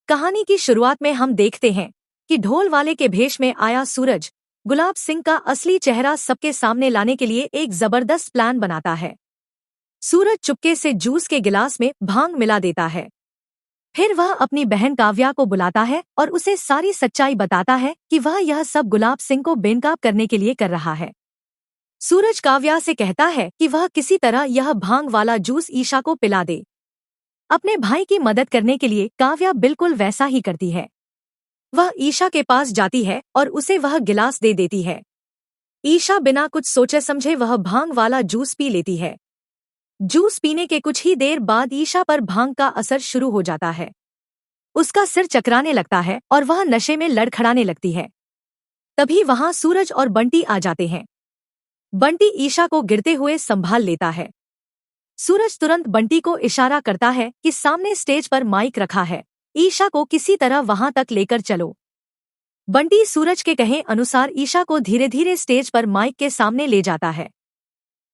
कहानी की शुरुआत में हम देखते हैं कि ढोल वाले के भेष में आया सूरज गुलाब सिंह का असली चेहरा सबके सामने लाने के लिए एक जबरदस्त प्लान बनाता है। सूरज चुपके से जूस के गिलास में भांग मिला देता है। फिर वह अपनी बहन काव्या को बुलाता है और उसे सारी सच्चाई बताता है कि वह यह सब गुलाब सिंह को बेनकाब करने के लिए कर रहा है। सूरज काव्या से कहता है कि वह किसी तरह यह भांग वाला जूस ईशा को पिला दे। अपने भाई की मदद करने के लिए काव्या बिल्कुल वैसा ही करती है। वह ईशा के पास जाती है और उसे वह गिलास दे देती है। ईशा बिना कुछ सोचे समझे वह भांग वाला जूस पी लेती है। जूस पीने के कुछ ही देर बाद ईशा पर भांग का असर शुरू हो जाता है। उसका सिर चकराने लगता है और वह नशे में लड़खड़ाने लगती है। तभी वहां सूरज और बंटी आ जाते हैं। बंटी ईशा को गिरते हुए संभाल लेता है। सूरज तुरंत बंटी को इशारा करता है कि सामने स्टेज पर माइक रखा है, ईशा को किसी तरह वहां तक लेकर चलो। बंटी सूरज के कहे अनुसार ईशा को धीरे धीरे स्टेज पर माइक के सामने ले जाता है।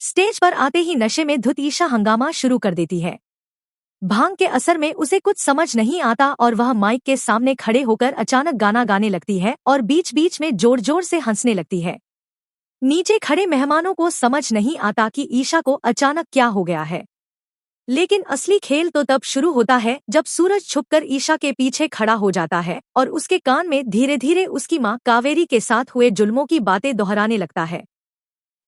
स्टेज पर आते ही नशे में धुत ईशा हंगामा शुरू कर देती है। भांग के असर में उसे कुछ समझ नहीं आता और वह माइक के सामने खड़े होकर अचानक गाना गाने लगती है और बीच बीच में जोर जोर से हंसने लगती है। नीचे खड़े मेहमानों को समझ नहीं आता कि ईशा को अचानक क्या हो गया है। लेकिन असली खेल तो तब शुरू होता है जब सूरज छुपकर ईशा के पीछे खड़ा हो जाता है और उसके कान में धीरे धीरे उसकी मां कावेरी के साथ हुए जुल्मों की बातें दोहराने लगता है।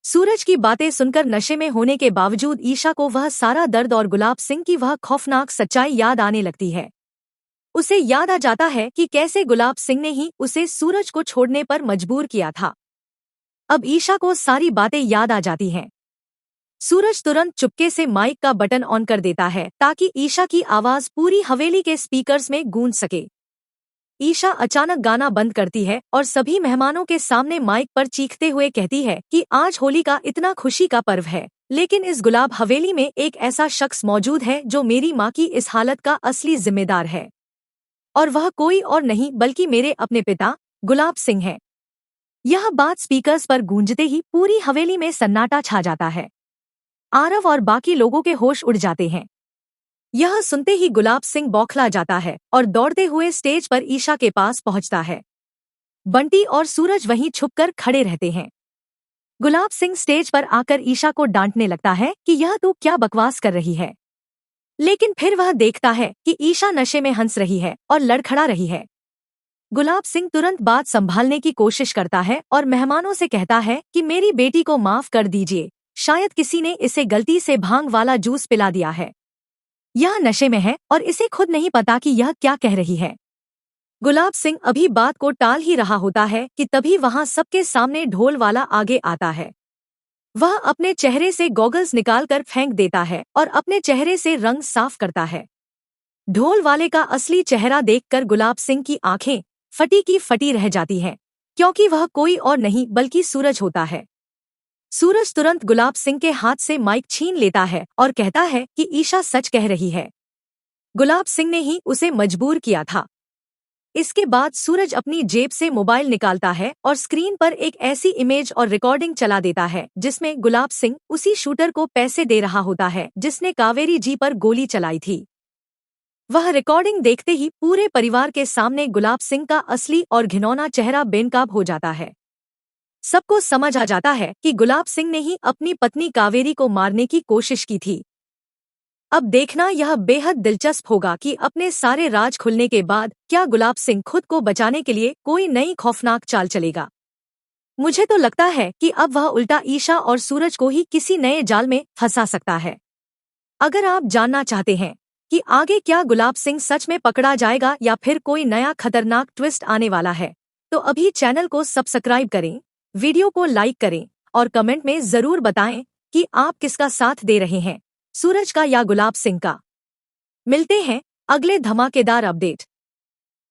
सूरज की बातें सुनकर नशे में होने के बावजूद ईशा को वह सारा दर्द और गुलाब सिंह की वह खौफनाक सच्चाई याद आने लगती है। उसे याद आ जाता है कि कैसे गुलाब सिंह ने ही उसे सूरज को छोड़ने पर मजबूर किया था। अब ईशा को सारी बातें याद आ जाती हैं। सूरज तुरंत चुपके से माइक का बटन ऑन कर देता है ताकि ईशा की आवाज पूरी हवेली के स्पीकर्स में गूंज सके। ईशा अचानक गाना बंद करती है और सभी मेहमानों के सामने माइक पर चीखते हुए कहती है कि आज होली का इतना खुशी का पर्व है, लेकिन इस गुलाब हवेली में एक ऐसा शख्स मौजूद है जो मेरी माँ की इस हालत का असली जिम्मेदार है, और वह कोई और नहीं बल्कि मेरे अपने पिता गुलाब सिंह है। यह बात स्पीकर्स पर गूंजते ही पूरी हवेली में सन्नाटा छा जाता है। आरव और बाकी लोगों के होश उड़ जाते हैं। यह सुनते ही गुलाब सिंह बौखला जाता है और दौड़ते हुए स्टेज पर ईशा के पास पहुंचता है। बंटी और सूरज वहीं छुपकर खड़े रहते हैं। गुलाब सिंह स्टेज पर आकर ईशा को डांटने लगता है कि यह तू क्या बकवास कर रही है, लेकिन फिर वह देखता है कि ईशा नशे में हंस रही है और लड़खड़ा रही है। गुलाब सिंह तुरंत बात संभालने की कोशिश करता है और मेहमानों से कहता है कि मेरी बेटी को माफ कर दीजिए, शायद किसी ने इसे गलती से भांग वाला जूस पिला दिया है। यह नशे में है और इसे खुद नहीं पता कि यह क्या कह रही है। गुलाब सिंह अभी बात को टाल ही रहा होता है कि तभी वहां सबके सामने ढोल वाला आगे आता है। वह अपने चेहरे से गॉगल्स निकालकर फेंक देता है और अपने चेहरे से रंग साफ करता है। ढोल वाले का असली चेहरा देखकर गुलाब सिंह की आंखें फटी की फटी रह जाती हैं, क्योंकि वह कोई और नहीं बल्कि सूरज होता है। सूरज तुरंत गुलाब सिंह के हाथ से माइक छीन लेता है और कहता है कि ईशा सच कह रही है, गुलाब सिंह ने ही उसे मजबूर किया था। इसके बाद सूरज अपनी जेब से मोबाइल निकालता है और स्क्रीन पर एक ऐसी इमेज और रिकॉर्डिंग चला देता है जिसमें गुलाब सिंह उसी शूटर को पैसे दे रहा होता है जिसने कावेरी जी पर गोली चलाई थी। वह रिकॉर्डिंग देखते ही पूरे परिवार के सामने गुलाब सिंह का असली और घिनौना चेहरा बेनकाब हो जाता है। सबको समझ आ जाता है कि गुलाब सिंह ने ही अपनी पत्नी कावेरी को मारने की कोशिश की थी। अब देखना यह बेहद दिलचस्प होगा कि अपने सारे राज खुलने के बाद क्या गुलाब सिंह खुद को बचाने के लिए कोई नई खौफनाक चाल चलेगा। मुझे तो लगता है कि अब वह उल्टा ईशा और सूरज को ही किसी नए जाल में फंसा सकता है। अगर आप जानना चाहते हैं कि आगे क्या गुलाब सिंह सच में पकड़ा जाएगा या फिर कोई नया खतरनाक ट्विस्ट आने वाला है, तो अभी चैनल को सब्सक्राइब करें, वीडियो को लाइक करें और कमेंट में जरूर बताएं कि आप किसका साथ दे रहे हैं, सूरज का या गुलाब सिंह का। मिलते हैं अगले धमाकेदार अपडेट।